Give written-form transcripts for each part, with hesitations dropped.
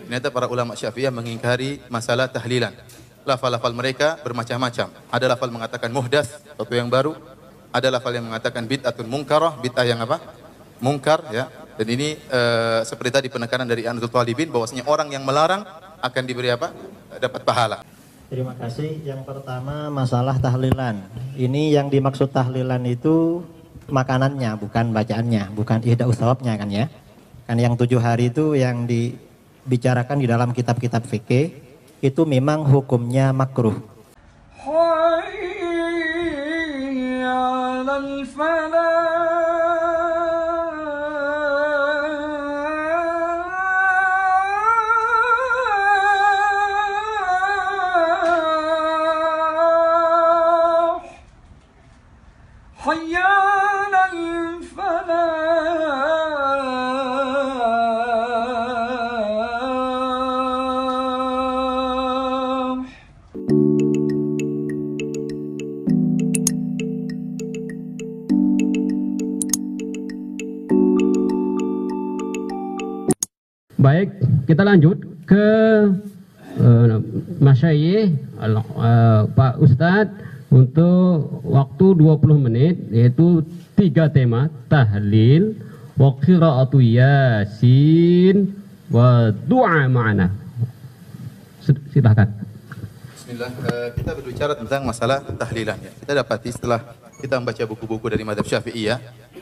Ternyata para ulama Syafi'iyah mengingkari masalah tahlilan. Lafal-lafal mereka bermacam-macam. Ada lafal mengatakan muhdats, sesuatu yang baru. Ada lafal yang mengatakan bid'atun munkarah, bid'ah yang apa? Mungkar, ya. Dan ini seperti tadi penekanan dari Anadul Talibin bahwasanya orang yang melarang akan diberi apa? Dapat pahala. Terima kasih. Yang pertama masalah tahlilan. Ini yang dimaksud tahlilan itu makanannya, bukan bacaannya, bukan ihda'us shawabnya kan ya. Kan yang 7 hari itu yang dibicarakan di dalam kitab-kitab fikih itu memang hukumnya makruh. Baik, kita lanjut ke Masyayikh Pak Ustadz untuk waktu 20 menit, yaitu 3 tema: tahlil, wa qira'atu yasin, wa du'a ma'ana. Silakan. Bismillah, kita berbicara tentang masalah tahlilan ya. Kita dapati setelah kita membaca buku-buku dari mazhab Syafi'iyah,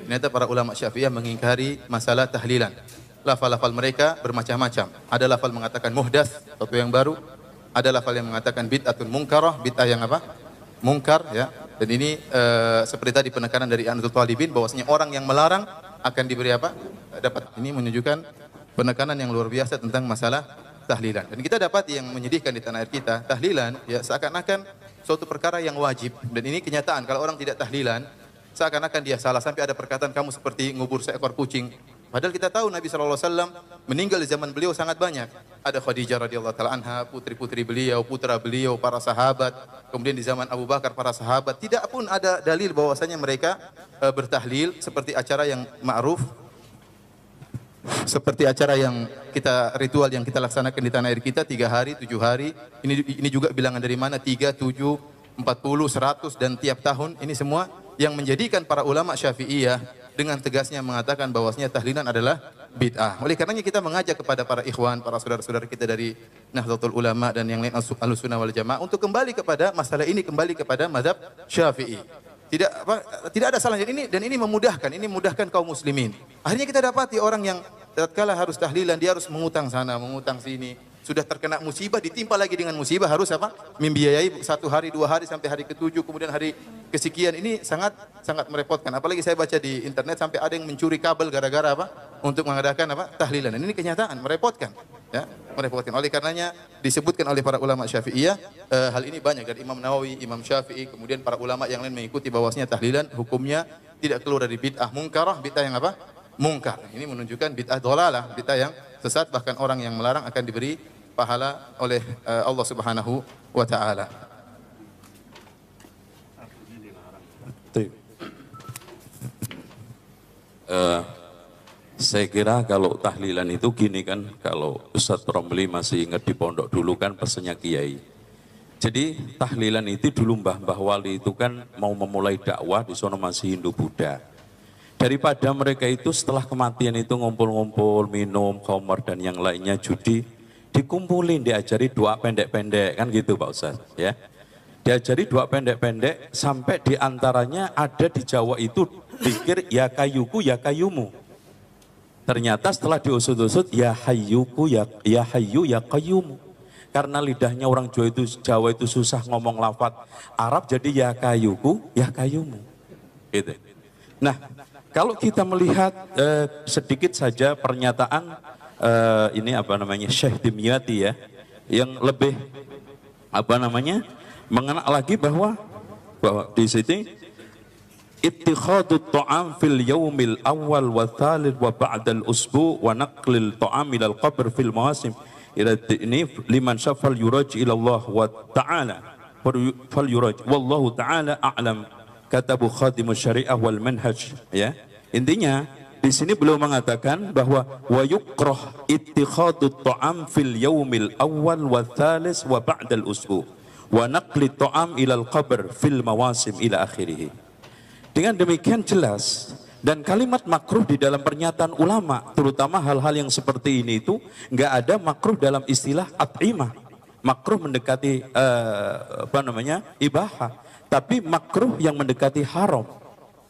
ternyata para ulama Syafi'iyah mengingkari masalah tahlilan. Lafal-lafal mereka bermacam-macam. Ada lafal mengatakan muhdats, sesuatu yang baru. Ada lafal yang mengatakan bid'atun munkarah, bid'ah yang apa? Mungkar, ya. Dan ini seperti tadi penekanan dari Anadul Talibin bahwasanya orang yang melarang akan diberi apa? Dapat. Ini menunjukkan penekanan yang luar biasa tentang masalah tahlilan. Dan kita dapat yang menyedihkan di tanah air kita, tahlilan ya seakan-akan suatu perkara yang wajib. Dan ini kenyataan, kalau orang tidak tahlilan, seakan-akan dia salah. Sampai ada perkataan kamu seperti ngubur seekor kucing. Padahal kita tahu Nabi SAW meninggal di zaman beliau sangat banyak. Ada Khadijah radhiyallahu taala anha, putri-putri beliau, putra beliau, para sahabat. Kemudian di zaman Abu Bakar para sahabat. Tidak pun ada dalil bahwasanya mereka bertahlil seperti acara yang ma'ruf, seperti acara yang kita ritual yang kita laksanakan di tanah air kita 3 hari, 7 hari. Ini juga bilangan dari mana? 3, 7, 40, 100 dan tiap tahun. Ini semua yang menjadikan para ulama Syafi'iyah dengan tegasnya mengatakan bahwasanya tahlilan adalah bid'ah. Oleh karenanya kita mengajak kepada para ikhwan, para saudara-saudara kita dari Nahdlatul Ulama dan yang lain Ahlussunnah wal Jamaah untuk kembali kepada masalah ini, kembali kepada mazhab Syafi'i. Tidak ada salahnya ini memudahkan kaum muslimin. Akhirnya kita dapati orang yang tatkala harus tahlilan dia harus mengutang sana, mengutang sini. Sudah terkena musibah, ditimpa lagi dengan musibah, harus apa? Membiayai 1 hari, 2 hari sampai hari ke-7, kemudian hari kesekian. Ini sangat merepotkan. Apalagi saya baca di internet sampai ada yang mencuri kabel gara-gara apa? Untuk mengadakan apa? Tahlilan. Ini kenyataan, merepotkan. Ya, merepotkan. Oleh karenanya disebutkan oleh para ulama Syafi'iyah, hal ini banyak dari Imam Nawawi, Imam Syafi'i, kemudian para ulama yang lain mengikuti bahwasanya tahlilan hukumnya tidak keluar dari bid'ah mungkarah, bid'ah yang apa? Mungkar. Ini menunjukkan bid'ah dhalalah, bid'ah yang sesat, bahkan orang yang melarang akan diberi pahala oleh Allah Subhanahu wa taala. Saya kira kalau tahlilan itu gini kan, kalau Ustadz Romli masih ingat di pondok dulu kan pesannya Kiai. Jadi tahlilan itu dulu Mbah Wali itu kan mau memulai dakwah di sono masih Hindu Buddha. Daripada mereka itu setelah kematian itu ngumpul-ngumpul, minum, khamar dan yang lainnya, judi, dikumpulin, diajari doa pendek-pendek kan gitu Pak Ustadz ya. Diajari doa pendek-pendek sampai diantaranya ada di Jawa itu pikir ya kayuku ya kayumu. Ternyata setelah diusut-usut ya hayyuku ya hayyu ya qayyumu. Karena lidahnya orang Jawa itu susah ngomong lafaz Arab, jadi ya kayuku ya kayumu. Gitu. Nah, kalau kita melihat sedikit saja pernyataan ini apa namanya Syekh Dimyati ya, yang lebih apa namanya mengenal lagi bahwa di sini ittikhadut ta'am fil yaumil awal wa thalith wa ba'dal usbu wa naqlil ta'am ila al-qabr fil mawasim ila ini liman syafal yuraj ila Allah wa ta'ala fal yuraj wallahu ta'ala a'lam, katabu khadimus syariah wal manhaj ya. Intinya di Di sini beliau mengatakan bahwa wa yukrah ittikhadut ta'am fil yaumil awal wa thalis wa ba'dal usbu wa naqli ta'am ilal qabr fil mawasim ila akhirih. Dengan demikian jelas, dan kalimat makruh di dalam pernyataan ulama, terutama hal-hal yang seperti ini itu nggak ada makruh dalam istilah at'imah. Makruh mendekati ibahah, tapi makruh yang mendekati haram.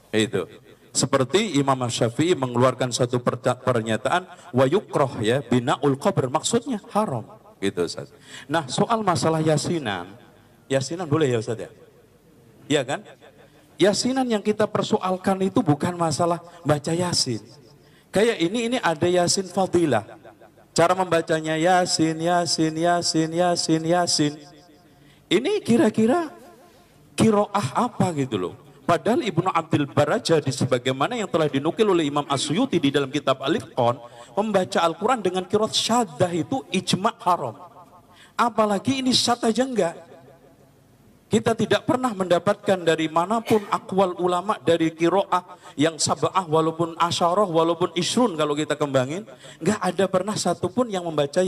Itu. Seperti Imam Syafi'i mengeluarkan satu pernyataan wa yukrah ya binaul qabr, maksudnya haram gitu Ustaz. Nah, soal masalah yasinan boleh ya Ustaz ya? Iya kan? Yasinan yang kita persoalkan itu bukan masalah baca yasin. Kayak ini ada yasin fadilah. Cara membacanya yasin. Ini kira-kira qiraah apa gitu loh. Padahal Ibnu Abdul Bar sebagaimana yang telah dinukil oleh Imam As-Suyuti di dalam kitab Al-Itqan, membaca Al-Quran dengan qiraat syaddah itu ijma' haram. Apalagi ini syaddah aja enggak. Kita tidak pernah mendapatkan dari manapun akwal ulama dari qiraah yang sab'ah walaupun asyarah walaupun isrun kalau kita kembangin, enggak ada pernah satupun yang membaca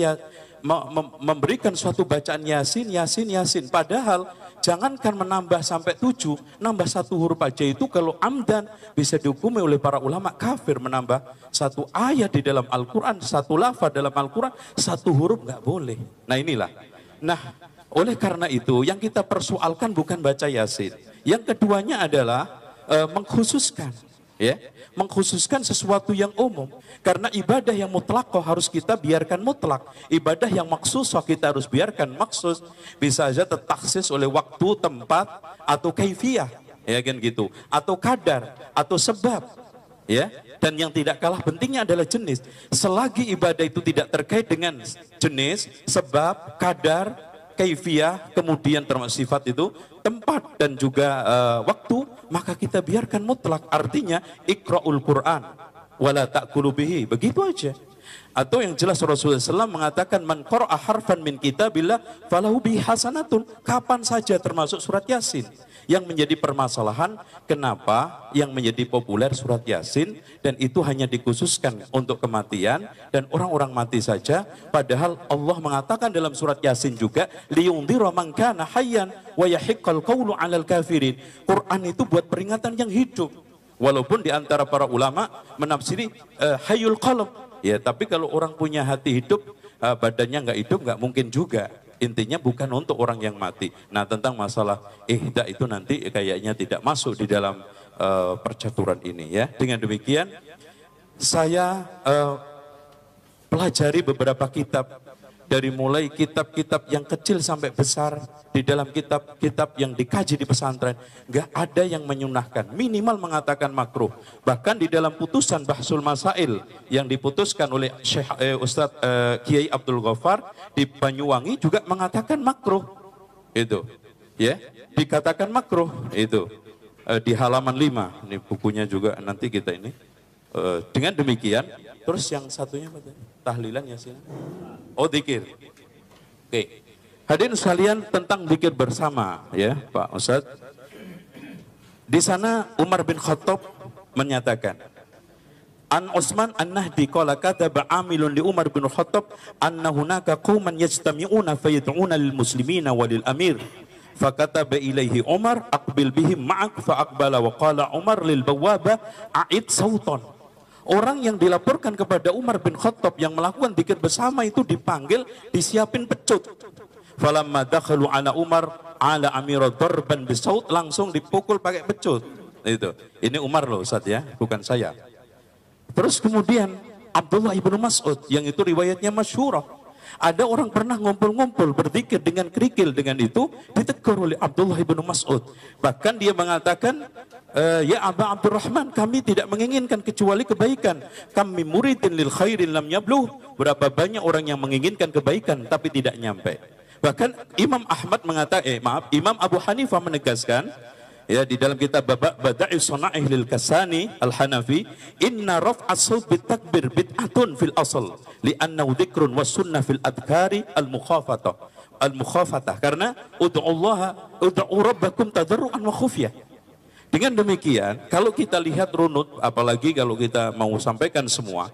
memberikan suatu bacaan yasin. Padahal jangankan menambah sampai 7, nambah 1 huruf aja itu kalau amdan bisa dihukumi oleh para ulama kafir. Menambah 1 ayat di dalam Al-Quran, 1 lafaz dalam Al-Quran, 1 huruf nggak boleh. Nah inilah. Nah oleh karena itu yang kita persoalkan bukan baca yasin. Yang keduanya adalah mengkhususkan. Ya, mengkhususkan sesuatu yang umum, karena ibadah yang mutlaqah harus kita biarkan mutlak, ibadah yang maksusah kita harus biarkan maksus. Bisa saja tertaksis oleh waktu, tempat, atau kaifiyah, ya kan gitu, atau kadar, atau sebab, ya. Dan yang tidak kalah pentingnya adalah jenis. Selagi ibadah itu tidak terkait dengan jenis, sebab, kadar, kaifiyah, kemudian termasuk sifat itu, tempat dan juga waktu, maka kita biarkan mutlak. Artinya iqra'ul Quran wala ta'kulu bihi, begitu aja. Atau yang jelas Rasulullah SAW mengatakan man qara'a harfan min kitabillah falahu bihi hasanatun, kapan saja termasuk surat Yasin. Yang menjadi permasalahan kenapa yang menjadi populer surat Yasin dan itu hanya dikhususkan untuk kematian dan orang-orang mati saja, padahal Allah mengatakan dalam surat Yasin juga liyundhira man kana hayyan wa yahiqqal qawlu 'alal kafirin. Quran itu buat peringatan yang hidup. Walaupun di antara para ulama menafsiri hayyul qalb, ya, tapi kalau orang punya hati hidup, badannya nggak hidup nggak mungkin juga. Intinya bukan untuk orang yang mati. Nah tentang masalah ihda itu nanti kayaknya tidak masuk di dalam percaturan ini ya. Dengan demikian saya pelajari beberapa kitab, dari mulai kitab-kitab yang kecil sampai besar, di dalam kitab-kitab yang dikaji di pesantren, nggak ada yang menyunahkan, minimal mengatakan makruh. Bahkan di dalam putusan Bahsul Masail yang diputuskan oleh Syekh Ustadz Kiai Abdul Ghaffar di Banyuwangi juga mengatakan makruh. Itu, ya, dikatakan makruh itu di halaman 5. Ini bukunya juga nanti kita ini. Dengan demikian, terus yang satunya apa tadi? Tahlilan ya sih. Oh, zikir. Oke. Hadirin sekalian, tentang zikir bersama ya, Pak Ustadz. Di sana Umar bin Khattab menyatakan, An Utsman An-Nahdi qala kataba amilun li Umar bin Khattab anna hunaka qauman yajtami'una fayad'una lil muslimina wa lil amir. Fakataba ilaihi Umar aqbil bihim ma'ak fa aqbala wa qala Umar lil bawwaba a'id sautan. Orang yang dilaporkan kepada Umar bin Khattab yang melakukan zikir bersama itu dipanggil, disiapin pecut. Falamma dakhalu ala Umar ala amira darban bisaut, langsung dipukul pakai pecut. Itu. Ini Umar loh Ustaz ya, bukan saya. Terus kemudian Abdullah ibnu Mas'ud yang itu riwayatnya masyhurah. Ada orang pernah ngumpul-ngumpul berzikir dengan kerikil, dengan itu ditegur oleh Abdullah ibnu Mas'ud. Bahkan dia mengatakan, ya Aba Abdurrahman, kami tidak menginginkan kecuali kebaikan. Kami muridin lil khairin lam yabluh. Berapa banyak orang yang menginginkan kebaikan tapi tidak nyampe. Bahkan Imam Ahmad mengatakan, Imam Abu Hanifah menegaskan, ya, di dalam kitab Bada'is Sana'ih lil Kasani Al-Hanafi, inna raf'as saut bitakbir bid'atun fil asl li'annahu dzikrun was sunnah fil adhkari al-mukhafatah, karena ud'u rabbakum tadarruan wa khufyah. Dengan demikian, kalau kita lihat runut, apalagi kalau kita mau sampaikan semua,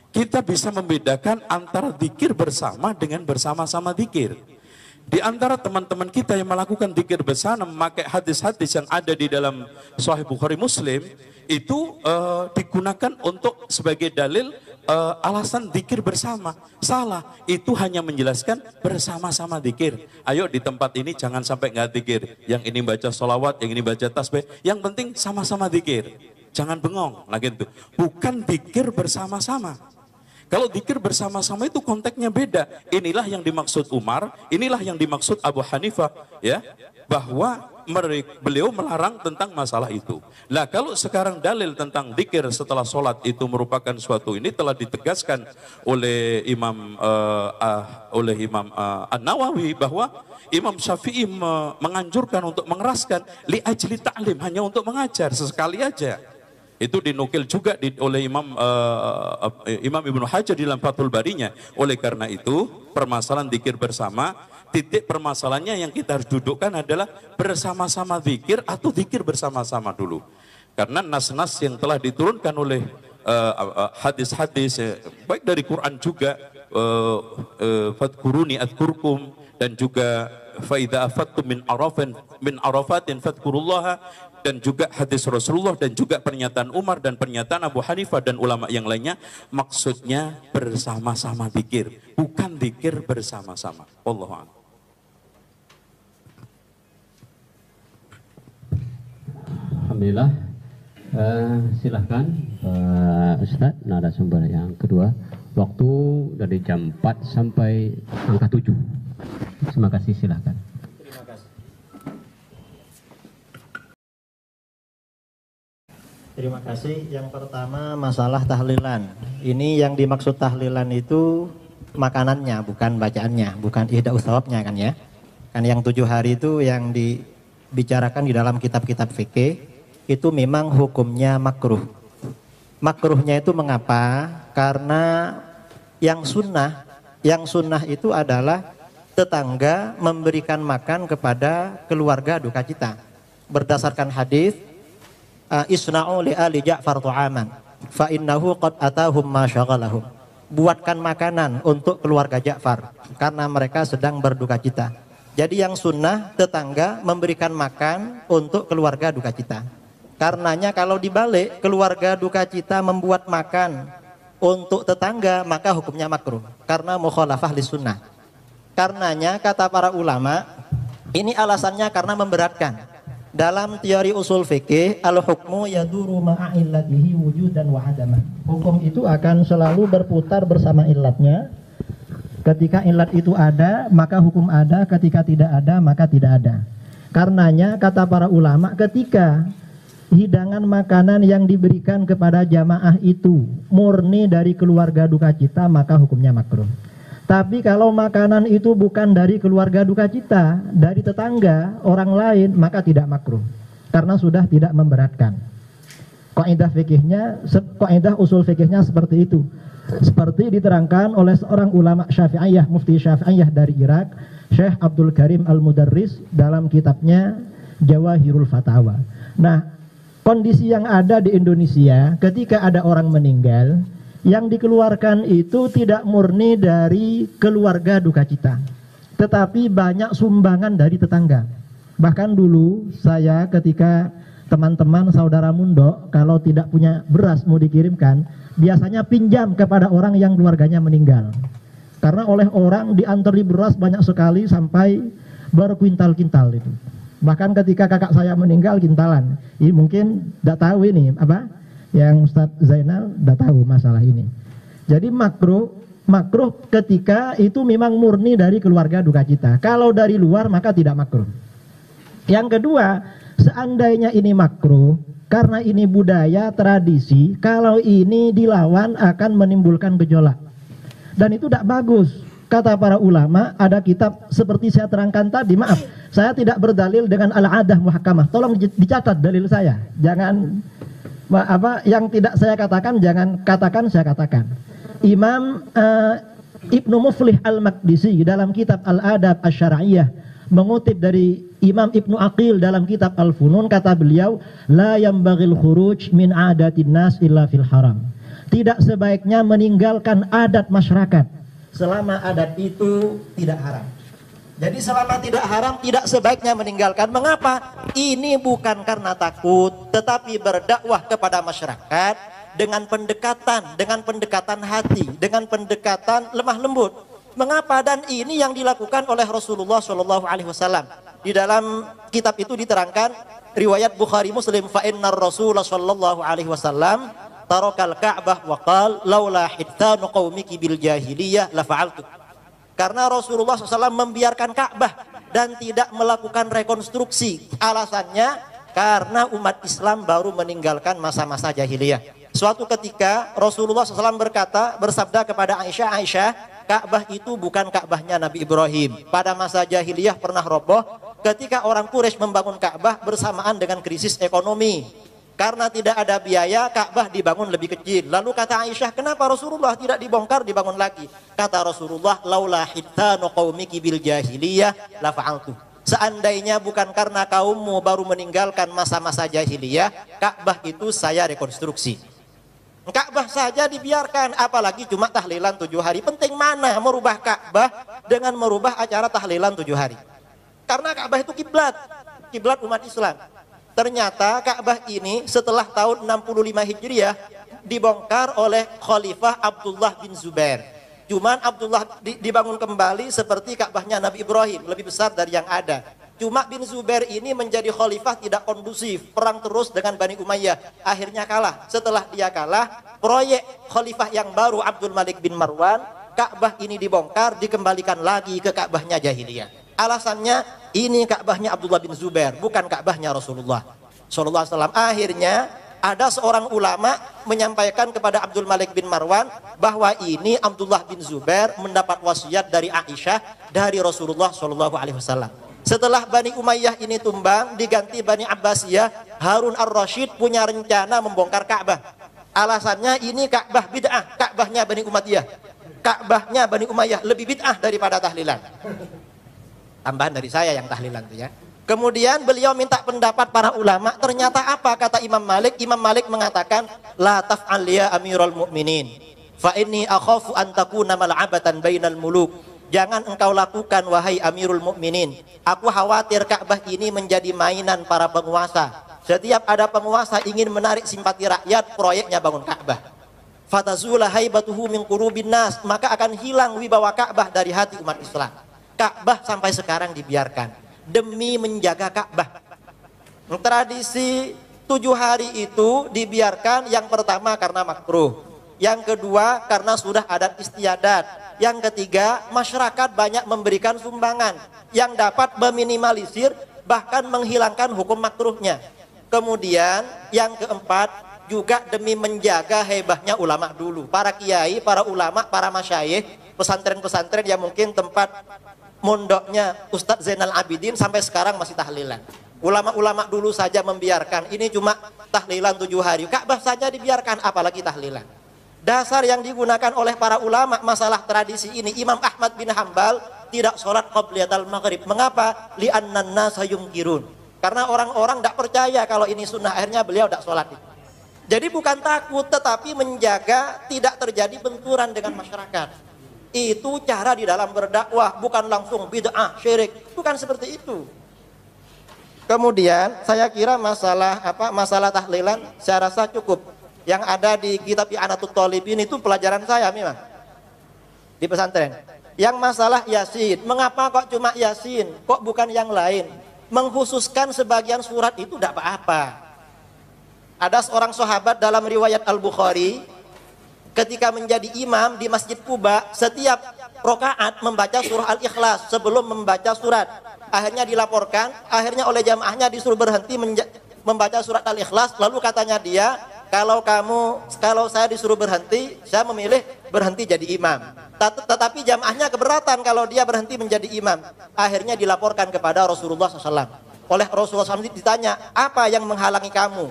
kita bisa membedakan antara zikir bersama dengan bersama-sama zikir. Di antara teman-teman kita yang melakukan zikir bersama memakai hadis-hadis yang ada di dalam Sahih Bukhari Muslim, itu digunakan untuk sebagai dalil alasan zikir bersama. Salah, itu hanya menjelaskan bersama-sama zikir. Ayo di tempat ini jangan sampai nggak zikir. Yang ini baca sholawat, yang ini baca tasbih. Yang penting sama-sama zikir. Jangan bengong, nah gitu. Bukan zikir bersama-sama. Kalau zikir bersama-sama itu konteksnya beda. Inilah yang dimaksud Umar, inilah yang dimaksud Abu Hanifah, ya, bahwa beliau melarang tentang masalah itu. Nah, kalau sekarang dalil tentang zikir setelah sholat itu merupakan suatu ini telah ditegaskan oleh Imam An-Nawawi bahwa Imam Syafi'i menganjurkan untuk mengeraskan li ajli ta'lim, hanya untuk mengajar sesekali aja. Itu dinukil juga oleh Imam Ibnu Hajar di dalam Fathul Barinya. Oleh karena itu, permasalahan zikir bersama, titik permasalahannya yang kita harus dudukkan adalah bersama-sama zikir atau zikir bersama-sama dulu. Karena nas-nas yang telah diturunkan oleh hadis-hadis, baik dari Quran juga, fadkuruni adkurkum, dan juga faida afattum min arafatin fadkurullaha, dan juga hadis Rasulullah, dan juga pernyataan Umar dan pernyataan Abu Hanifah dan ulama yang lainnya, maksudnya bersama-sama zikir, bukan zikir bersama-sama. Wallahu a'lam. Alhamdulillah. Silahkan Ustadz, narasumber yang kedua. Waktu dari jam 4 sampai angka 7. Terima kasih, silahkan. Terima kasih. Yang pertama masalah tahlilan. Ini yang dimaksud tahlilan itu makanannya, bukan bacaannya, bukan ihda ushawabnya kan ya. Kan yang 7 hari itu yang dibicarakan di dalam kitab-kitab fikih itu memang hukumnya makruh. Makruhnya itu mengapa? Karena yang sunnah itu adalah tetangga memberikan makan kepada keluarga duka cita. Berdasarkan hadis isna'u li ali Ja'far tu'aman fa innahu qad atahum ma syaghalahum. Buatkan makanan untuk keluarga Ja'far karena mereka sedang berduka cita. Jadi yang sunnah tetangga memberikan makan untuk keluarga duka cita. Karenanya kalau dibalik keluarga duka cita membuat makan untuk tetangga, maka hukumnya makruh karena mukhalafah li sunnah. Karenanya kata para ulama, ini alasannya karena memberatkan. Dalam teori usul fikih, al-hukmu yaduru ma'a illatihi wujudan wa adama. Hukum itu akan selalu berputar bersama illatnya. Ketika illat itu ada, maka hukum ada. Ketika tidak ada, maka tidak ada. Karenanya kata para ulama, ketika hidangan makanan yang diberikan kepada jamaah itu murni dari keluarga duka cita, maka hukumnya makruh. Tapi kalau makanan itu bukan dari keluarga duka cita, dari tetangga, orang lain, maka tidak makruh. Karena sudah tidak memberatkan. Kaidah fikihnya, kaidah usul fikihnya seperti itu. Seperti diterangkan oleh seorang ulama Syafi'iyah, mufti Syafi'iyah dari Irak, Syekh Abdul Karim Al-Mudarris dalam kitabnya Jawahirul Fatawa. Nah, kondisi yang ada di Indonesia ketika ada orang meninggal, yang dikeluarkan itu tidak murni dari keluarga duka cita, tetapi banyak sumbangan dari tetangga. Bahkan dulu saya ketika teman-teman saudara Mundo kalau tidak punya beras mau dikirimkan, biasanya pinjam kepada orang yang keluarganya meninggal. Karena oleh orang diantri beras banyak sekali sampai berkuintal-kintal itu. Bahkan ketika kakak saya meninggal kintalan. Ini mungkin tidak tahu ini apa? Yang Ustadz Zainal udah tahu masalah ini. Jadi makruh ketika itu memang murni dari keluarga duka cita. Kalau dari luar maka tidak makruh. Yang kedua, seandainya ini makruh karena ini budaya tradisi, kalau ini dilawan akan menimbulkan gejolak. Dan itu tidak bagus. Kata para ulama, ada kitab seperti saya terangkan tadi, maaf, saya tidak berdalil dengan al-adah muhakkamah. Tolong dicatat dalil saya. Jangan yang tidak saya katakan jangan katakan saya katakan. Imam Ibnu Muflih Al-Maqdisi dalam kitab Al-Adab Asy-Syar'iyyah mengutip dari Imam Ibnu Aqil dalam kitab Al-Funun, kata beliau, la yambaghil khuruj min adatin nas illa fil haram. Tidak sebaiknya meninggalkan adat masyarakat selama adat itu tidak haram. Jadi selama tidak haram tidak sebaiknya meninggalkan. Mengapa? Ini bukan karena takut, tetapi berdakwah kepada masyarakat dengan pendekatan hati, dengan pendekatan lemah lembut. Mengapa? Dan ini yang dilakukan oleh Rasulullah Shallallahu Alaihi Wasallam. Di dalam kitab itu diterangkan riwayat Bukhari Muslim, fa innar Rasulullah Shallallahu Alaihi Wasallam tarakal Ka'bah wa qala laula hittanu qaumiki bil jahiliyah la fa'altu. Karena Rasulullah SAW membiarkan Ka'bah dan tidak melakukan rekonstruksi. Alasannya karena umat Islam baru meninggalkan masa-masa jahiliyah. Suatu ketika Rasulullah SAW bersabda kepada Aisyah, Ka'bah itu bukan Ka'bahnya Nabi Ibrahim. Pada masa jahiliyah pernah roboh ketika orang Quraisy membangun Ka'bah bersamaan dengan krisis ekonomi. Karena tidak ada biaya, Ka'bah dibangun lebih kecil. Lalu kata Aisyah, kenapa Rasulullah tidak dibongkar, dibangun lagi? Kata Rasulullah, laula hittanu qaumiki bil jahiliyah la fa'altu. Seandainya bukan karena kaummu baru meninggalkan masa-masa jahiliyah, Ka'bah itu saya rekonstruksi. Ka'bah saja dibiarkan, apalagi cuma tahlilan 7 hari. Penting mana merubah Ka'bah dengan merubah acara tahlilan 7 hari? Karena Ka'bah itu kiblat umat Islam. Ternyata Ka'bah ini setelah tahun 65 Hijriah dibongkar oleh Khalifah Abdullah bin Zubair. Cuman Abdullah dibangun kembali seperti Ka'bahnya Nabi Ibrahim, lebih besar dari yang ada. Cuma bin Zubair ini menjadi khalifah tidak kondusif, perang terus dengan Bani Umayyah, akhirnya kalah. Setelah dia kalah, proyek khalifah yang baru Abdul Malik bin Marwan, Ka'bah ini dibongkar, dikembalikan lagi ke Ka'bahnya jahiliyah. Alasannya ini Ka'bahnya Abdullah bin Zubair, bukan Ka'bahnya Rasulullah Sallallahu Alaihi Wasallam. Akhirnya ada seorang ulama menyampaikan kepada Abdul Malik bin Marwan bahwa ini Abdullah bin Zubair mendapat wasiat dari Aisyah dari Rasulullah Sallallahu Alaihi Wasallam. Setelah Bani Umayyah ini tumbang, diganti Bani Abbasiyah, Harun ar-Rasyid punya rencana membongkar Ka'bah. Alasannya ini Ka'bah bid'ah, Ka'bahnya Bani Umayyah. Ka'bahnya Bani Umayyah lebih bid'ah daripada tahlilan. Tambahan dari saya yang tahlilan itu ya. Kemudian beliau minta pendapat para ulama, ternyata apa kata Imam Malik? Imam Malik mengatakan, la taf'al ya Amirul Mukminin, fa inni akhafu an takuna mal'abatan bainal muluk. Jangan engkau lakukan wahai Amirul Mukminin. Aku khawatir Ka'bah ini menjadi mainan para penguasa. Setiap ada penguasa ingin menarik simpati rakyat, proyeknya bangun Ka'bah. Fatazula haibatuhu min qulubin nas, maka akan hilang wibawa Ka'bah dari hati umat Islam. Ka'bah sampai sekarang dibiarkan demi menjaga Ka'bah. Tradisi 7 hari itu dibiarkan, yang pertama karena makruh, yang kedua karena sudah adat istiadat, yang ketiga masyarakat banyak memberikan sumbangan yang dapat meminimalisir bahkan menghilangkan hukum makruhnya. Kemudian yang keempat juga demi menjaga hebahnya ulama dulu, para kiai, para ulama, para masyayikh, pesantren-pesantren yang mungkin tempat mondoknya Ustadz Zainal Abidin sampai sekarang masih tahlilan. Ulama-ulama dulu saja membiarkan, ini cuma tahlilan 7 hari. Ka'bah saja dibiarkan, apalagi tahlilan. Dasar yang digunakan oleh para ulama masalah tradisi ini, Imam Ahmad bin Hambal tidak sholat qabliyatul maghrib. Mengapa? Li'annan nasa yungkirun. Karena orang-orang tidak percaya kalau ini sunnah, akhirnya beliau tidak sholat. Jadi bukan takut, tetapi menjaga tidak terjadi benturan dengan masyarakat. Itu cara di dalam berdakwah, bukan langsung bid'ah, syirik, bukan seperti itu. Kemudian saya kira masalah tahlilan saya rasa cukup. Yang ada di kitab I'anatul Talibin itu pelajaran saya memang di pesantren. Yang masalah Yasin, mengapa kok cuma Yasin, kok bukan yang lain? Mengkhususkan sebagian surat itu tidak apa-apa. Ada seorang sahabat dalam riwayat Al-Bukhari, ketika menjadi imam di Masjid Quba, setiap rakaat membaca surah Al-Ikhlas sebelum membaca surat. Akhirnya dilaporkan, akhirnya oleh jamaahnya disuruh berhenti membaca surat Al-Ikhlas. Lalu katanya dia, kalau saya disuruh berhenti, saya memilih berhenti jadi imam. Tetapi jamaahnya keberatan kalau dia berhenti menjadi imam. Akhirnya dilaporkan kepada Rasulullah SAW. Oleh Rasulullah SAW ditanya, apa yang menghalangi kamu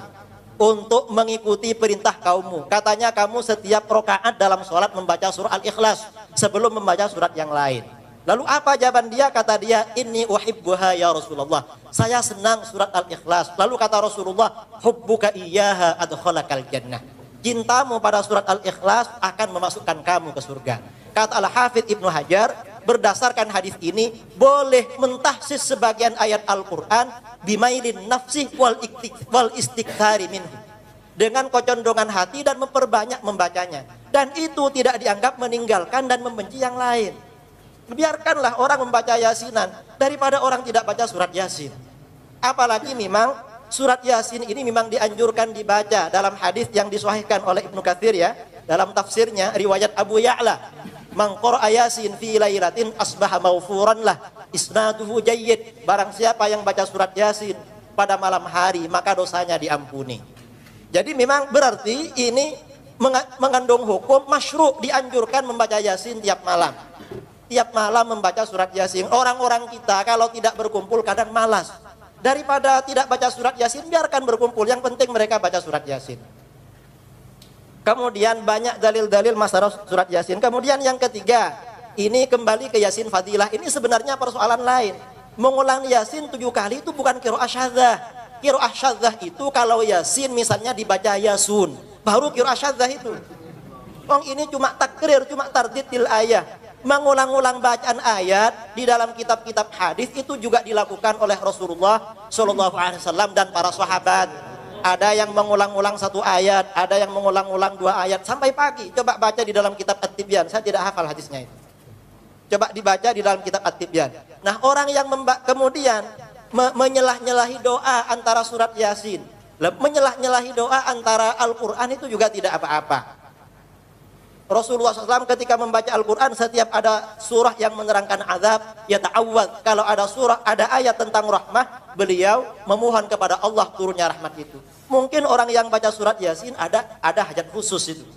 untuk mengikuti perintah kaummu? Katanya kamu setiap rakaat dalam sholat membaca surah Al-Ikhlas sebelum membaca surat yang lain. Lalu apa jawaban dia? Kata dia, inni uhibbuha ya Rasulullah. Saya senang surat Al-Ikhlas. Lalu kata Rasulullah, hubbuka iyyaha adkhalakal jannah. Cintamu pada surat Al-Ikhlas akan memasukkan kamu ke surga. Kata Al-Hafidz Ibnu Hajar, berdasarkan hadis ini boleh mentahsis sebagian ayat Al-Quran bimailin nafsi wal istikthari minhu, dengan kecondongan hati dan memperbanyak membacanya. Dan itu tidak dianggap meninggalkan dan membenci yang lain. Biarkanlah orang membaca yasinan daripada orang tidak baca surat yasin. Apalagi memang surat yasin ini memang dianjurkan dibaca dalam hadis yang disahihkan oleh Ibnu Katsir ya, dalam tafsirnya riwayat Abu Ya'la, man qara'a yasin fi lailatin asbaha maghfuran lah isnaduhu jayyid. Barang siapa yang baca surat yasin pada malam hari maka dosanya diampuni. Jadi memang berarti ini mengandung hukum masyru', dianjurkan membaca yasin tiap malam. Tiap malam membaca surat yasin. Orang-orang kita kalau tidak berkumpul kadang malas. Daripada tidak baca surat yasin, biarkan berkumpul. Yang penting mereka baca surat yasin. Kemudian banyak dalil-dalil masalah surat yasin. Kemudian yang ketiga, ini kembali ke yasin fadilah. Ini sebenarnya persoalan lain. Mengulang yasin 7 kali itu bukan qiraah syadzah. Qiraah syadzah itu kalau yasin misalnya dibaca yasun, baru qiraah syadzah itu. Ini cuma takrir, cuma tardidil ayat. Mengulang-ulang bacaan ayat di dalam kitab-kitab hadis itu juga dilakukan oleh Rasulullah SAW dan para sahabat. Ada yang mengulang-ulang 1 ayat, ada yang mengulang-ulang 2 ayat sampai pagi. Coba baca di dalam kitab At-Tibyan. Saya tidak hafal hadisnya itu. Coba dibaca di dalam kitab At-Tibyan. Nah, orang yang kemudian menyelah-nyelahi doa antara surat Yasin, menyelah-nyelahi doa antara Al-Quran itu juga tidak apa-apa. Rasulullah SAW ketika membaca Al-Quran, setiap ada surah yang menerangkan azab, ya ta'awwad. Kalau ada surah, ada ayat tentang rahmah, beliau memohon kepada Allah turunnya rahmat itu. Mungkin orang yang baca surat Yasin ada hajat khusus itu.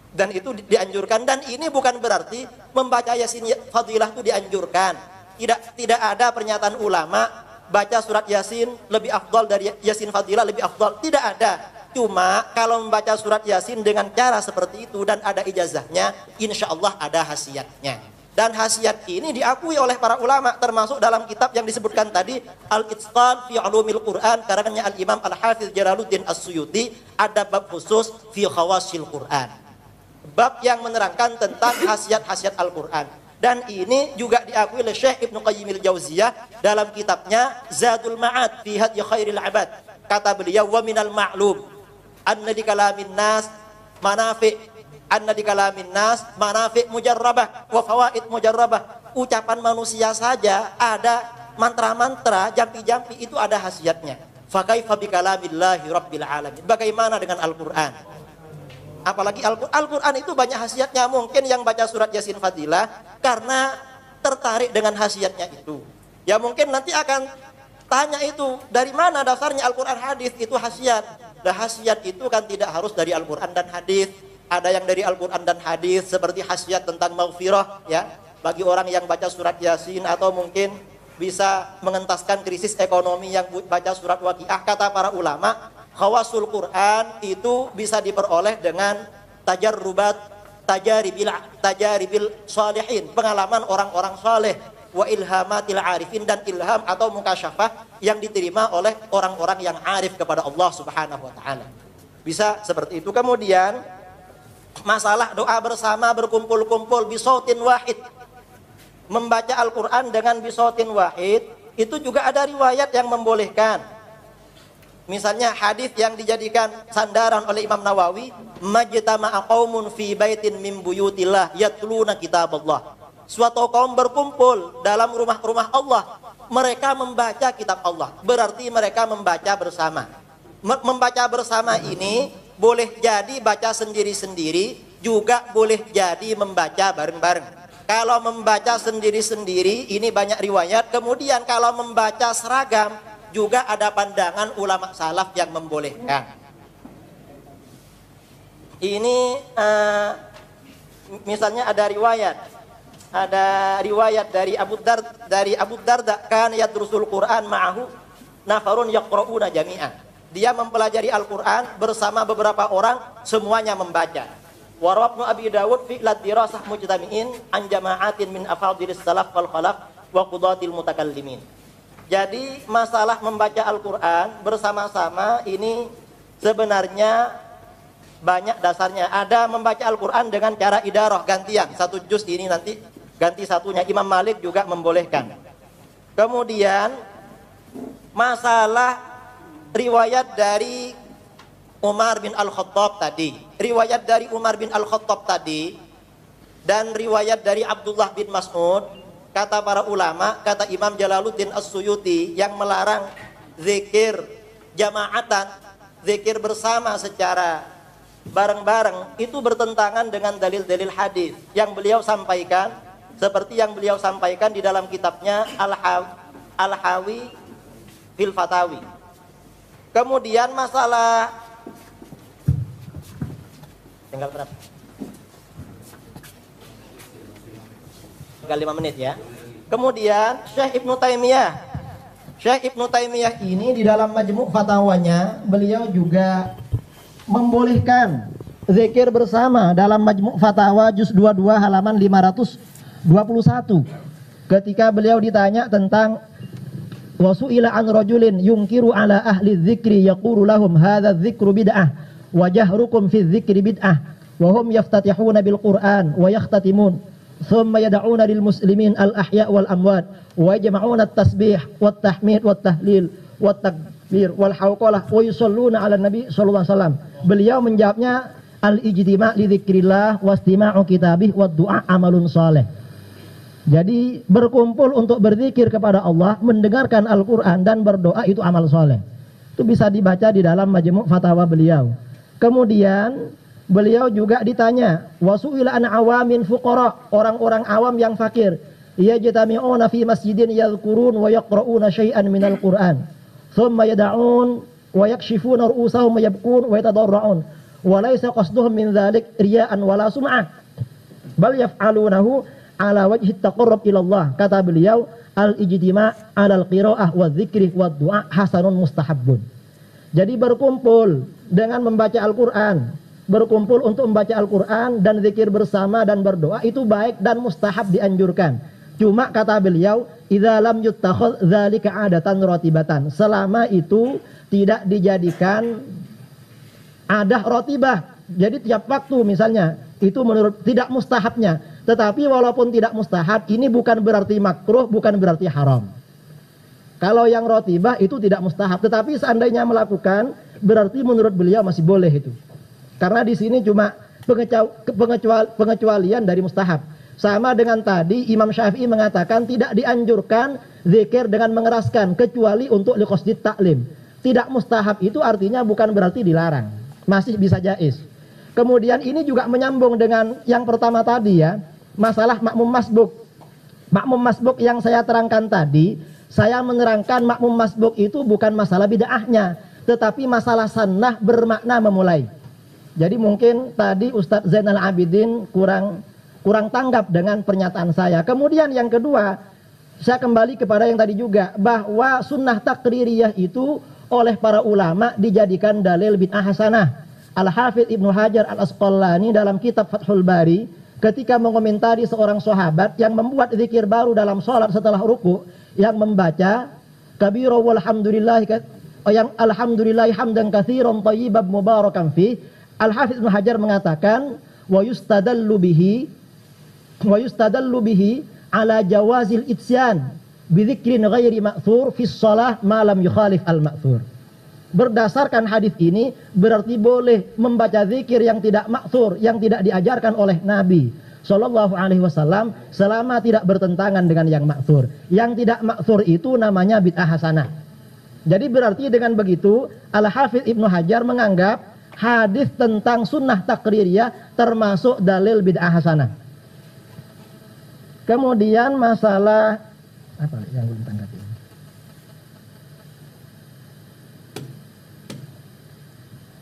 Dan itu dianjurkan. Dan ini bukan berarti membaca Yasin fadilah itu dianjurkan. Tidak ada pernyataan ulama baca surat Yasin lebih afdal dari Yasin fadilah lebih afdal. Tidak ada. Cuma kalau membaca surat Yasin dengan cara seperti itu dan ada ijazahnya, insya Allah ada khasiatnya. Dan khasiat ini diakui oleh para ulama, termasuk dalam kitab yang disebutkan tadi, Al-Itqan fi Ulumil Quran, karangannya Al-Imam Al-Hafidz Jalaluddin As-Suyuti, ada bab khusus fi khawasil Quran. Bab yang menerangkan tentang khasiat-khasiat Al-Quran. Dan ini juga diakui oleh Syekh Ibnu Qayyim al-Jauziyah dalam kitabnya Zadul Ma'ad fi Hadyi Khairil Abad. Kata beliau, wa minal ma'lum anna di kalamin nas manafi' anna di kalamin nas manafi' mujarrabah wa fawaid mujarrabah. Ucapan manusia saja ada mantra-mantra, jampi-jampi itu ada khasiatnya. Fa kaifa bi kalamillahi rabbil alamin. Bagaimana dengan Al-Qur'an? Apalagi Al-Qur'an itu banyak khasiatnya. Mungkin yang baca surat Yasin fadilah karena tertarik dengan khasiatnya itu. Ya mungkin nanti akan tanya itu, dari mana dasarnya Al-Quran hadis itu khasiat. Nah, khasiat itu kan tidak harus dari Al-Quran dan hadis. Ada yang dari Al-Quran dan hadis seperti khasiat tentang maghfirah ya, bagi orang yang baca surat Yasin, atau mungkin bisa mengentaskan krisis ekonomi yang baca surat Waqiah. Kata para ulama, khawasul Quran itu bisa diperoleh dengan tajaribil salihin, pengalaman orang-orang saleh, wa ilhamatil arifin, dan ilham atau mukasyafah yang diterima oleh orang-orang yang arif kepada Allah Subhanahu wa taala. Bisa seperti itu. Kemudian masalah doa bersama, berkumpul-kumpul bisautin wahid. Membaca Al-Qur'an dengan bisautin wahid itu juga ada riwayat yang membolehkan. Misalnya hadis yang dijadikan sandaran oleh Imam Nawawi, majtama'a qaumun fi baitin min buyutillah yatluna kitaballah. Suatu kaum berkumpul dalam rumah-rumah Allah, mereka membaca kitab Allah. Berarti mereka membaca bersama. Membaca bersama ini boleh jadi baca sendiri-sendiri, juga boleh jadi membaca bareng-bareng. Kalau membaca sendiri-sendiri ini banyak riwayat. Kemudian kalau membaca seragam juga ada pandangan ulama salaf yang membolehkan. Ini misalnya ada riwayat dari Abu Darda kan yadrusul Quran ma'ahu nafarun yaqra'una jami'an. Dia mempelajari Al-Quran bersama beberapa orang, semuanya membaca. Wa rawa Ibnu Abi Dawud fi dirasah mujtami'in an jama'atin min afadilis salaf wal khalaf wa qudatil mutakallimin. Jadi masalah membaca Al-Qur'an bersama-sama ini sebenarnya banyak dasarnya. Ada membaca Al-Qur'an dengan cara idarah, gantian. Satu juz ini nanti ganti satunya. Imam Malik juga membolehkan. Kemudian masalah riwayat dari Umar bin Al-Khattab tadi, riwayat dari Umar bin Al-Khattab tadi dan riwayat dari Abdullah bin Mas'ud, kata para ulama, kata Imam Jalaluddin As-Suyuti yang melarang zikir jamaatan, zikir bersama secara bareng-bareng, itu bertentangan dengan dalil-dalil hadis yang beliau sampaikan, seperti yang beliau sampaikan di dalam kitabnya Al-Hawi fil Fatawi. Kemudian masalah tinggal berapa? Tinggal 5 menit ya. Kemudian Syekh Ibnu Taimiyah ini di dalam Majmu' Fatawanya beliau juga membolehkan zikir bersama dalam Majmu' Fatawa juz 22 halaman 521. Ketika beliau ditanya tentang wasu'ila an rajulin yungkiru ala ahli dzikri yaqulu lahum hadza dzikru bid'ah wa jahrukum fi dzikri bid'ah wa hum yaftatihuna bil Qur'an wa yakhtatimun thumma yad'una lil muslimin al ahya wal amwat wa yajma'una at tasbih wat tahmid wat tahlil wat takbir wal hawqalah wa yusalluna ala nabi sallallahu alaihi wasallam. Beliau menjawabnya al ijtima' li dzikrillah wastima'u kitabih wad du'a amalun saleh. Jadi berkumpul untuk berzikir kepada Allah, mendengarkan Al-Qur'an dan berdoa itu amal soleh. Itu bisa dibaca di dalam Majmu' Fatawa beliau. Kemudian beliau juga ditanya, wasu'ila an awamin fuqara, orang-orang awam yang fakir, yajtami'una fi masjidin yadhkurun wa yaqra'una syai'an minal Qur'an, thumma yad'un wa yakshifuna ru'usahum wa yabkun wa yatadarra'un, wa laysa qasduhum min dzalik riya'an wala sum'ah, bal yaf'alunahu ala wajhi taqarrub ila Allah. Kata beliau, al-ijtima' 'alal qira'ah wa dzikri wa du'a hasanun mustahabbun. Jadi berkumpul dengan membaca Al-Qur'an, berkumpul untuk membaca Al-Qur'an dan zikir bersama dan berdoa itu baik dan mustahab, dianjurkan. Cuma kata beliau, idza lam yuttakhadh dzalika 'adatan ratibatan, selama itu tidak dijadikan adah ratibah. Jadi tiap waktu misalnya, itu menurut tidak mustahabnya. Tetapi walaupun tidak mustahab, ini bukan berarti makruh, bukan berarti haram. Kalau yang rotibah itu tidak mustahab, tetapi seandainya melakukan, berarti menurut beliau masih boleh itu. Karena di sini cuma pengecualian dari mustahab. Sama dengan tadi Imam Syafi'i mengatakan tidak dianjurkan zikir dengan mengeraskan kecuali untuk liqasdit ta'lim. Tidak mustahab itu artinya bukan berarti dilarang, masih bisa jaiz. Kemudian ini juga menyambung dengan yang pertama tadi ya, masalah makmum masbuk. Makmum masbuk yang saya terangkan tadi, saya menerangkan makmum masbuk itu bukan masalah bid'ahnya, tetapi masalah sunnah bermakna memulai. Jadi mungkin tadi Ustadz Zainal Abidin kurang tanggap dengan pernyataan saya. Kemudian yang kedua, saya kembali kepada yang tadi juga, bahwa sunnah takririyah itu oleh para ulama dijadikan dalil bid'ah hasanah. Al-Hafidh Ibnu Hajar Al-Asqalani dalam kitab Fathul Bari ketika mengomentari seorang sahabat yang membuat zikir baru dalam sholat setelah ruku, yang membaca kabira walhamdulillah, yang alhamdulillah hamdan katsiran thayyiban mubarakan fi. Al-Hafidz Ibnu Hajar mengatakan wa yustadallu bihi ala jawazil itsyan bi dzikrin ghairi ma'thur fi shalah ma lam yukhalif al-ma'thur. Berdasarkan hadis ini berarti boleh membaca zikir yang tidak ma'thur, yang tidak diajarkan oleh Nabi Sallallahu Alaihi Wasallam selama tidak bertentangan dengan yang ma'thur. Yang tidak ma'thur itu namanya bid'ah hasanah. Jadi berarti dengan begitu Al-Hafidh Ibnu Hajar menganggap hadis tentang sunnah takririyah termasuk dalil bid'ah hasanah. Kemudian masalah apa yang belum tanggapi?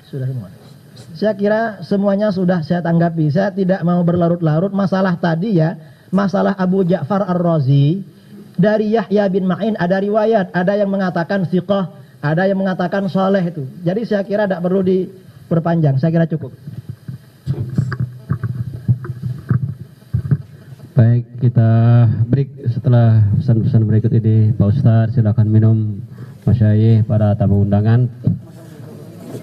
Sudah semua. Saya kira semuanya sudah saya tanggapi. Saya tidak mau berlarut-larut. Masalah tadi ya, masalah Abu Ja'far Ar-Razi dari Yahya bin Ma'in ada riwayat, ada yang mengatakan thiqah, ada yang mengatakan saleh itu. Jadi saya kira tidak perlu diperpanjang. Saya kira cukup. Baik, kita break setelah pesan-pesan berikut ini. Pak Ustadz silakan minum, Masyayikh, para tamu undangan.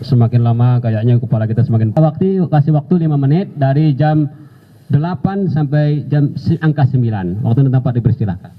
Semakin lama kayaknya kepala kita semakin kasih waktu 5 menit dari jam 8 sampai jam angka 9. Waktu dan tempat dipersilakan.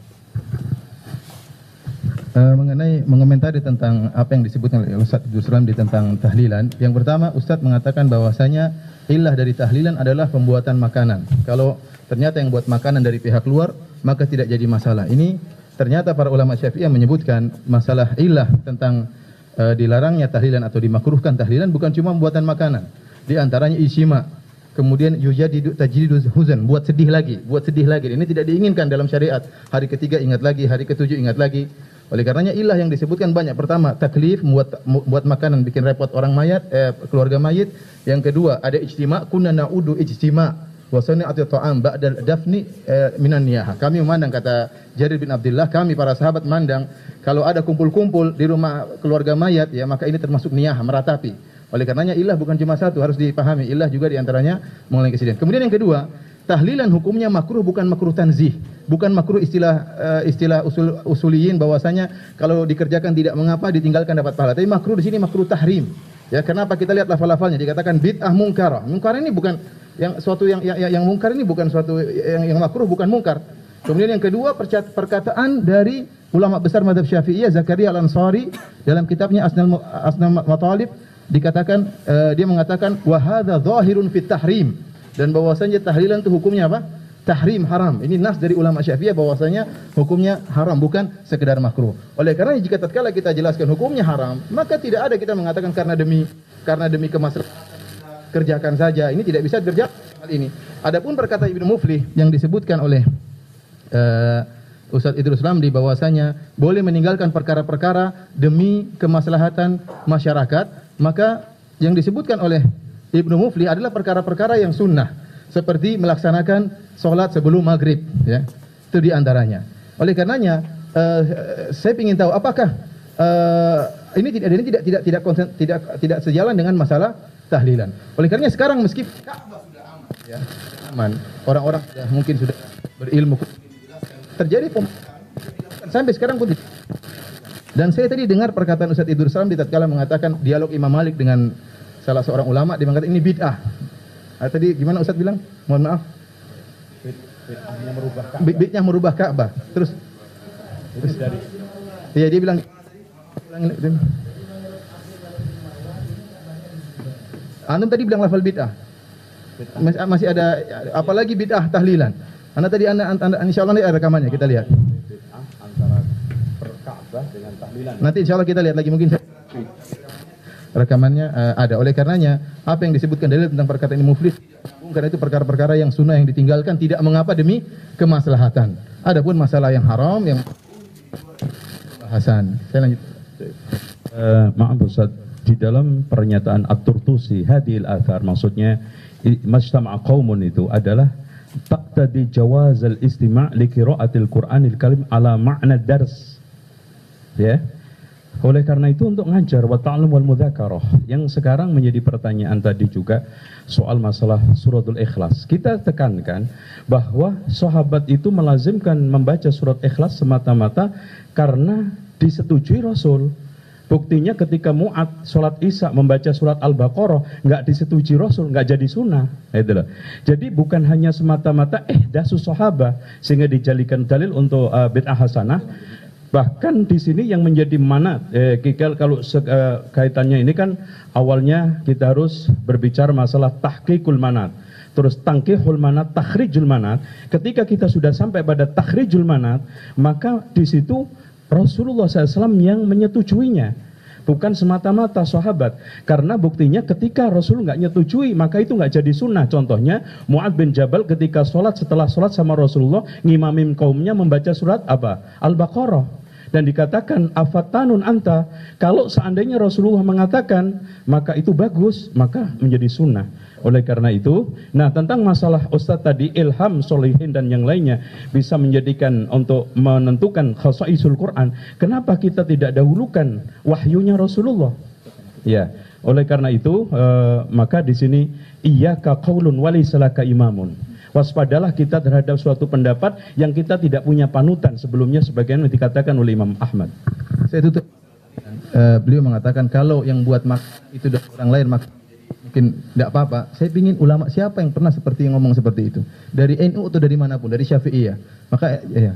Mengenai mengomentari tentang apa yang disebutkan oleh Ustaz Idrus Salam di tentang tahlilan. Yang pertama, Ustaz mengatakan bahwasanya ilah dari tahlilan adalah pembuatan makanan. Kalau ternyata yang buat makanan dari pihak luar, maka tidak jadi masalah. Ini ternyata para ulama Syafi'iyah menyebutkan masalah ilah tentang dilarangnya tahlilan atau dimakruhkan tahlilan bukan cuma pembuatan makanan. Di antaranya ijma', kemudian yujadidu tajdidul huzn, buat sedih lagi. Ini tidak diinginkan dalam syariat. Hari ketiga ingat lagi, hari ketujuh ingat lagi. Oleh karenanya ilah yang disebutkan banyak. Pertama, taklif, buat makanan bikin repot orang mayat, keluarga mayit. Yang kedua, ada ijtima', kunna na'udu ijtima' wa sani'atu ta'am ba'dal dafni minan niyaha. Kami memandang, kata Jarir bin Abdullah, kami para sahabat memandang kalau ada kumpul-kumpul di rumah keluarga mayat, ya maka ini termasuk niyah, meratapi. Oleh karenanya ilah bukan cuma satu, harus dipahami. Ilah juga diantaranya mengenai kesedihan. Kemudian yang kedua, tahlilan hukumnya makruh, bukan makruh tanzih, bukan makruh istilah usuliyin bahwasanya kalau dikerjakan tidak mengapa, ditinggalkan dapat pahala. Tapi makruh di sini makruh tahrim. Ya, kenapa kita lihat lafal-lafalnya dikatakan bid'ah mungkarah. Mungkar ini bukan suatu yang mungkar ini bukan suatu yang makruh, bukan mungkar. Kemudian yang kedua, perkataan dari ulama besar mazhab Syafi'iyah Zakaria Al-Ansari dalam kitabnya Asnal Matalib dikatakan, dia mengatakan wa hadza zahirun fit tahrim, dan bahwasanya tahlilan itu hukumnya apa? Tahrim, haram. Ini nas dari ulama Syafi'iyah bahwasanya hukumnya haram, bukan sekedar makruh. Oleh karena jika tatkala kita jelaskan hukumnya haram, maka tidak ada kita mengatakan karena demi kemaslahatan kerjakan saja. Ini tidak bisa dikerjakan hal ini. Adapun perkataan Ibnu Muflih yang disebutkan oleh Ustaz Idrus Ramli bahwasanya boleh meninggalkan perkara-perkara demi kemaslahatan masyarakat, maka yang disebutkan oleh Ibnu Muflih adalah perkara-perkara yang sunnah, seperti melaksanakan sholat sebelum maghrib, ya, itu diantaranya. Oleh karenanya saya ingin tahu apakah ini tidak sejalan dengan masalah tahlilan. Oleh karenanya sekarang meskipun Ka'bah sudah aman, ya, aman, orang-orang mungkin sudah berilmu, terjadi sampai sekarang pun. Dan saya tadi dengar perkataan Ustaz Idrus Salam di tatkala mengatakan dialog Imam Malik dengan salah seorang ulama, dia mengatakan ini bid'ah. Tadi gimana Ustaz bilang? Mohon maaf. Bid'ah merubah Ka'bah. Terus iya, dia bilang Antum tadi bilang lafal bid'ah. Masih ada apalagi bid'ah tahlilan. Anda tadi insyaallah ini ada rekamannya, kita lihat. Bid'ah antara Ka'bah dengan tahlilan. Nanti insyaallah kita lihat lagi, mungkin rekamannya ada. Oleh karenanya apa yang disebutkan dalil tentang perkataan ini muflis, karena itu perkara-perkara yang sunnah yang ditinggalkan tidak mengapa demi kemaslahatan. Adapun masalah yang haram yang bahasan. Saya lanjut. Maaf Ustaz, di dalam pernyataan At-Turtusi hadhil athar, maksudnya majtama'a qaumun itu adalah taqtadi jawaz al-istima' li qira'atil Qur'anil Karim ala ma'na dars. Ya. Oleh karena itu untuk ngajar wa ta'allum wal mudzakarah, yang sekarang menjadi pertanyaan tadi juga soal masalah suratul Ikhlas. Kita tekankan bahwa sahabat itu melazimkan membaca surat Ikhlas semata-mata karena disetujui Rasul. Buktinya ketika Mu'ad sholat Isya membaca surat Al-Baqarah nggak disetujui Rasul, nggak jadi sunnah. Jadi bukan hanya semata-mata dasus sahabah sehingga dijadikan dalil untuk bid'ah hasanah. Bahkan di sini yang menjadi manat, kalau kaitannya ini kan awalnya kita harus berbicara masalah tahqiqul manat, terus tangkihul manat, takhrijul manat. Ketika kita sudah sampai pada takhrijul manat, maka di situ Rasulullah SAW yang menyetujuinya, bukan semata-mata sahabat. Karena buktinya ketika Rasul nggak nyetujui, maka itu nggak jadi sunnah. Contohnya Mu'ad bin Jabal ketika setelah sholat sama Rasulullah, ngimamin kaumnya membaca surat apa? Al-Baqarah. Dan dikatakan afatanun anta, kalau seandainya Rasulullah mengatakan maka itu bagus, maka menjadi sunnah. Oleh karena itu, nah tentang masalah Ustadz tadi ilham solihin dan yang lainnya bisa menjadikan untuk menentukan khasaisul Quran, kenapa kita tidak dahulukan wahyunya Rasulullah? Ya, oleh karena itu maka di sini iyyaka qaulun wa laysa laka imamun. Waspadalah kita terhadap suatu pendapat yang kita tidak punya panutan sebelumnya, sebagaimana dikatakan oleh Imam Ahmad. Saya tutup. Beliau mengatakan kalau yang buat itu dari orang lain mungkin tidak apa-apa. Saya ingin ulama siapa yang pernah seperti yang ngomong seperti itu, dari NU atau dari manapun, dari Syafi'iyah. Maka ya.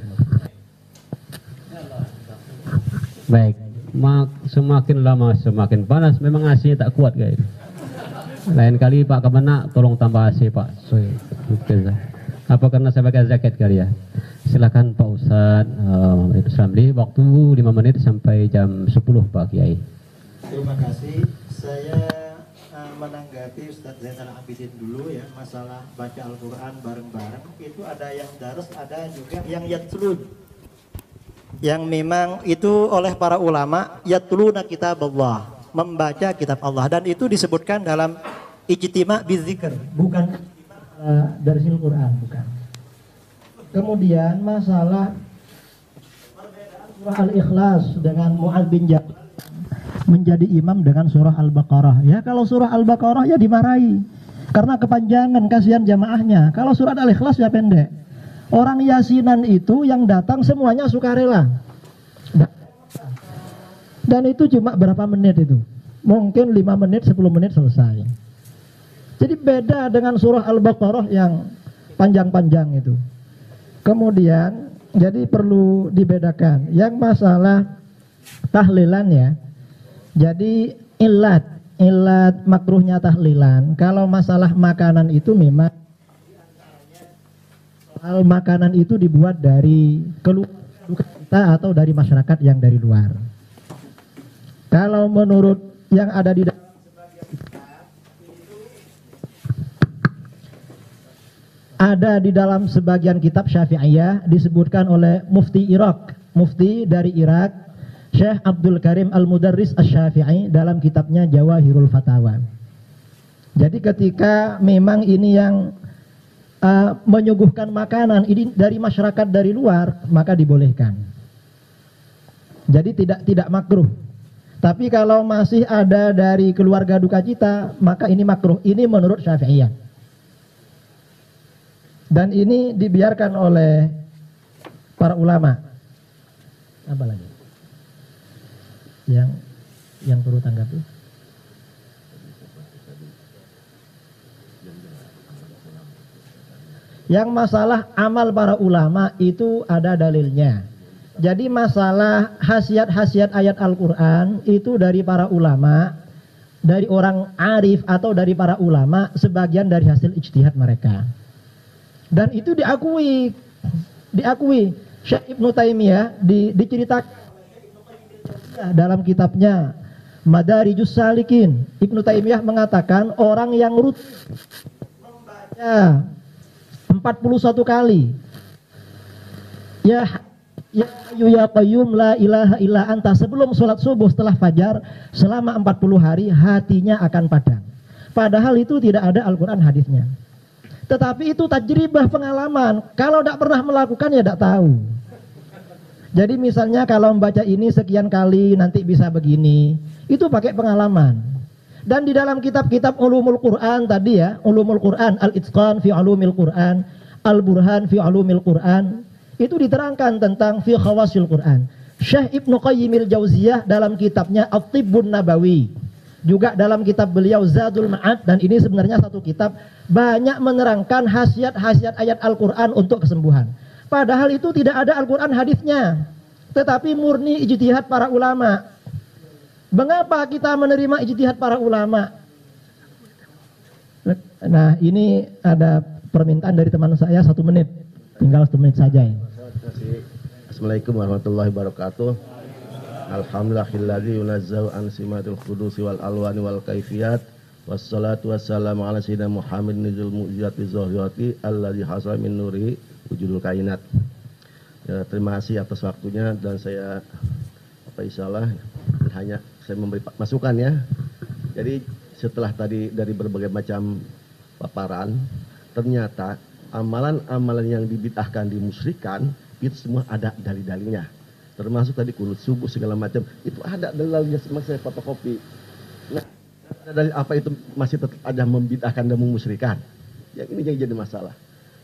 Baik, semakin lama semakin panas. Memang AC-nya tak kuat guys. Lain kali Pak Kemenak tolong tambah AC Pak. Apa karena saya pakai jaket kali ya? Silakan Pak Ustadz Islamli, waktu 5 menit sampai jam 10 Pak Kiai. Terima kasih. Saya menanggapi Ustadz Zainal Abidin dulu ya, masalah baca Al-Quran bareng-bareng. Itu ada yang darus, ada juga yang yatlun, yang memang itu oleh para ulama, yatluna kitab Allah, membaca kitab Allah, dan itu disebutkan dalam ijtima' bidzikr, bukan darsil Quran, bukan. Kemudian masalah surah Al-Ikhlas dengan Mu'adz bin Jabal menjadi imam dengan surah Al-Baqarah. Ya kalau surah Al-Baqarah ya dimarahi karena kepanjangan, kasihan jamaahnya. Kalau surah Al-Ikhlas ya pendek. Orang yasinan itu yang datang semuanya sukarela. Dan itu cuma berapa menit itu? Mungkin 5 menit, 10 menit selesai. Jadi beda dengan surah Al-Baqarah yang panjang-panjang itu. Kemudian jadi perlu dibedakan yang masalah tahlilan ya. Jadi ilat makruhnya tahlilan. Kalau masalah makanan itu memang makanan itu dibuat dari keluarga kita atau dari masyarakat yang dari luar. Kalau menurut yang ada di dalam sebagian kitab Syafi'iyah disebutkan oleh Mufti Irak, Mufti dari Irak, Syekh Abdul Karim Al-Mudarris Asy-Syafi'i dalam kitabnya Jawahirul Fatawa. Jadi ketika memang ini yang menyuguhkan makanan ini dari masyarakat dari luar, maka dibolehkan. Jadi tidak makruh. Tapi kalau masih ada dari keluarga duka cita, maka ini makruh. Ini menurut Syafi'iyah. Dan ini dibiarkan oleh para ulama. Apa lagi? Yang perlu tanggapi? Yang masalah amal para ulama itu ada dalilnya. Jadi masalah khasiat-khasiat ayat Al-Quran itu dari para ulama, dari orang arif atau dari para ulama, sebagian dari hasil ijtihad mereka. Dan itu diakui Syekh Ibnu Taimiyah diceritakan dalam kitabnya Madarijus Salikin. Ibnu Taimiyah mengatakan orang yang rutin membaca 41 kali ya Hayyu ya Qayyum la ilaha illa anta sebelum sholat subuh setelah fajar selama 40 hari, hatinya akan padam. Padahal itu tidak ada Al-Quran hadisnya. Tetapi itu tajribah, pengalaman. Kalau tidak pernah melakukan ya tidak tahu. Jadi misalnya kalau membaca ini sekian kali nanti bisa begini. Itu pakai pengalaman. Dan di dalam kitab-kitab ulumul Quran tadi ya, ulumul Quran, Al-Itqan fi ulumil Quran, Al-Burhan fi ulumil Quran, itu diterangkan tentang fi khawasil Quran. Syekh Ibnu Qayyimil Jauziyah dalam kitabnya At-Tibbun Nabawi, juga dalam kitab beliau Zadul Ma'ad, dan ini sebenarnya satu kitab, banyak menerangkan khasiat-khasiat ayat Al-Quran untuk kesembuhan. Padahal itu tidak ada Al-Quran hadisnya, tetapi murni ijtihad para ulama. Mengapa kita menerima ijtihad para ulama? Nah ini ada permintaan dari teman saya 1 menit, tinggal 1 menit saja ya. Assalamualaikum warahmatullahi wabarakatuh. Alhamdulillahilladzi yunazzahu an simatul qudusi wal alwani wal kaifiyat wassalatu wassalamu ala sayyidina Muhammadin nuzul mu'jizati zahirati alladzi hasal min nuri wujudul kainat. Ya, terima kasih atas waktunya, dan saya insyaallah hanya saya memberi masukan ya. Jadi setelah tadi dari berbagai macam paparan, ternyata amalan-amalan yang dibid'ahkan, dimusyrikan, itu semua ada dalil-dalilnya. Termasuk tadi kunut subuh segala macam, itu ada dalilnya, semua saya fotokopi. Nah, dari apa itu masih tetap ada membid'ahkan dan memusyrikan? Yang ini yang jadi masalah.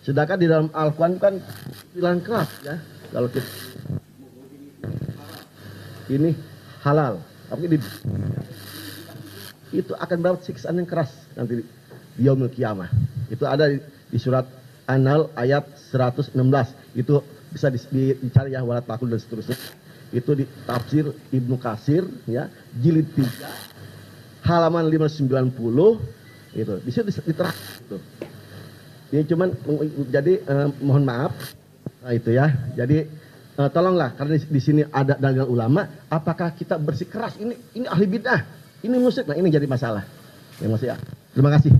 Sedangkan di dalam Al-Quran kan bilang keras ya. Kalau kita ini halal, tapi itu akan berapa siksaan yang keras nanti di yaumil qiyamah. Itu ada di surat An-Nahl ayat 116. Itu bisa dicari ya, wala takul dan seterusnya. Itu di tafsir Ibnu Katsir ya, jilid 3 halaman 590 itu. Di situ diterangkan itu. Ini cuman jadi mohon maaf. Nah, itu ya. Jadi tolonglah, karena di sini ada dalil ulama, apakah kita bersikeras ini ahli bidah, ini musyrik, nah ini jadi masalah. Ya Mas ya. Terima kasih.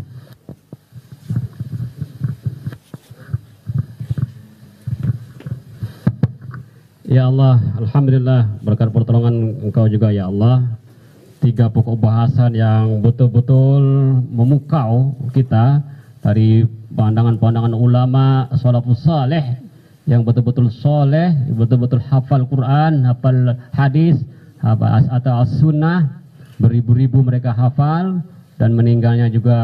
Ya Allah, alhamdulillah berkat pertolongan Engkau juga ya Allah. 3 pokok bahasan yang betul-betul memukau kita dari pandangan-pandangan ulama salafus saleh yang betul-betul soleh, betul-betul hafal Quran, hafal hadis, atau as-sunnah, beribu-ribu mereka hafal dan meninggalnya juga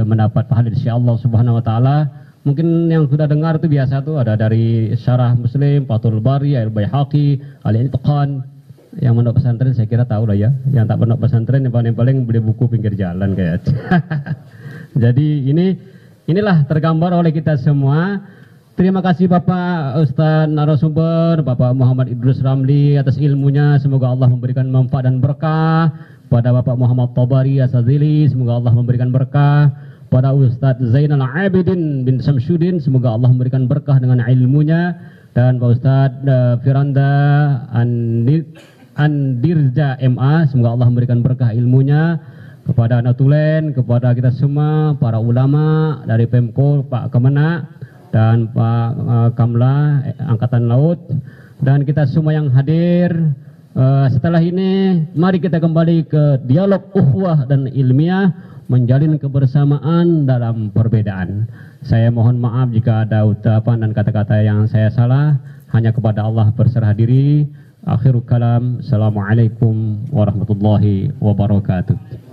mendapat pahala dari Allah Subhanahu wa taala. Mungkin yang sudah dengar itu biasa tuh ada dari Syarah Muslim, Fathul Bari, Al-Baihaqi, Al-I'tiqan. Yang pondok pesantren saya kira tahu lah ya. Yang tak pondok pesantren yang paling beli buku pinggir jalan kayak. Jadi inilah tergambar oleh kita semua. Terima kasih Bapak Ustaz narasumber, Bapak Muhammad Idrus Ramli atas ilmunya. Semoga Allah memberikan manfaat dan berkah. Pada Bapak Muhammad Tabari Asadzili, semoga Allah memberikan berkah. Pada Ustaz Zainal Abidin bin Samsudin, semoga Allah memberikan berkah dengan ilmunya. Dan Pak Ustaz Firanda Andirja MA, semoga Allah memberikan berkah ilmunya. Kepada Natulen, kepada kita semua, para ulama dari Pemko, Pak Kemenak, dan Pak Kamla Angkatan Laut, dan kita semua yang hadir. Setelah ini mari kita kembali ke dialog ukhuwah dan ilmiah, menjalin kebersamaan dalam perbedaan. Saya mohon maaf jika ada ucapan dan kata-kata yang saya salah. Hanya kepada Allah berserah diri. Akhirul kalam. Assalamualaikum warahmatullahi wabarakatuh.